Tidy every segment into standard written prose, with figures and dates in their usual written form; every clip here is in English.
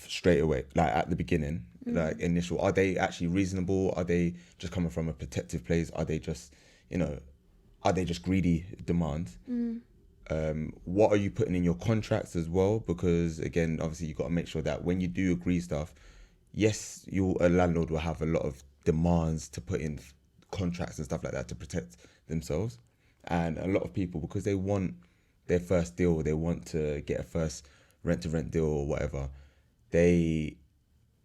straight away, like at the beginning, like initial? Are they actually reasonable? Are they just coming from a protective place? Are they just, are they just greedy demands? What are you putting in your contracts as well? Because again, obviously you've got to make sure that when you do agree stuff, yes, a landlord will have a lot of demands to put in contracts and stuff like that to protect themselves. And a lot of people, because they want their first deal, they want to get a first rent-to-rent deal or whatever, they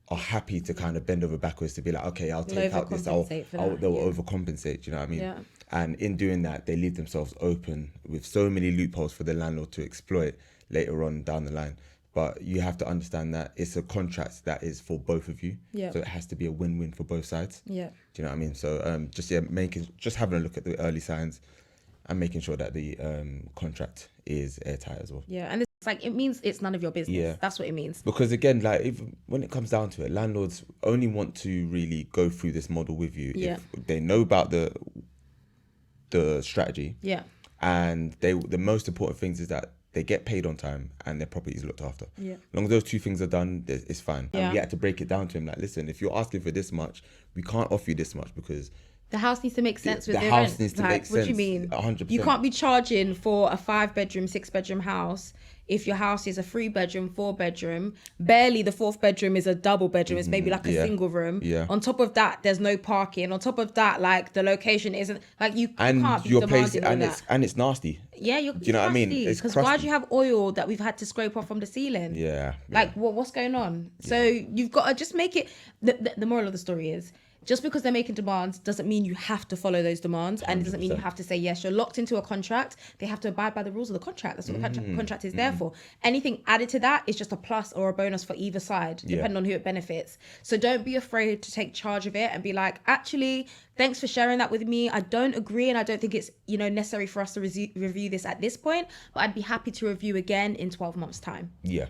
are happy to kind of bend over backwards to be like, okay, I'll take out this, they'll overcompensate, you know what I mean? Yeah. And in doing that, they leave themselves open with so many loopholes for the landlord to exploit later on down the line. But you have to understand that it's a contract that is for both of you. Yeah. So it has to be a win-win for both sides. Yeah. Do you know what I mean? So just having a look at the early signs and making sure that the contract is airtight as well. Yeah, and it's like, it means it's none of your business. Yeah. That's what it means. Because again, like when it comes down to it, landlords only want to really go through this model with you if they know about the strategy. Yeah. And the most important things is that they get paid on time and their property is looked after. Yeah. As long as those two things are done, it's fine. Yeah. And we had to break it down to him like, listen, if you're asking for this much, we can't offer you this much because the house needs to make sense with the the house rent. needs to Like, make what sense. do you mean? 100%. You can't be charging for a 5-bedroom, 6-bedroom house if your house is a 3-bedroom, 4-bedroom. Barely the 4th bedroom is a double bedroom. It's maybe like a single room. Yeah. On top of that, there's no parking. On top of that, like the location isn't like you can't be your demanding all that. and it's nasty. Yeah, Do you know what I mean? It's Because why crusty. do you have oil that we've had to scrape off from the ceiling? Yeah. Like, what's going on? So you've got to just make it. The moral of the story is, just because they're making demands doesn't mean you have to follow those demands, and it doesn't mean you have to say yes. You're locked into a contract. They have to abide by the rules of the contract. That's what the contract is there for. Anything added to that is just a plus or a bonus for either side, depending on who it benefits. So don't be afraid to take charge of it and be like, actually, thanks for sharing that with me. I don't agree, and I don't think it's necessary for us to review this at this point, but I'd be happy to review again in 12 months' time. Yeah.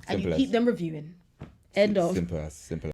And you keep them reviewing. End of. Simple as.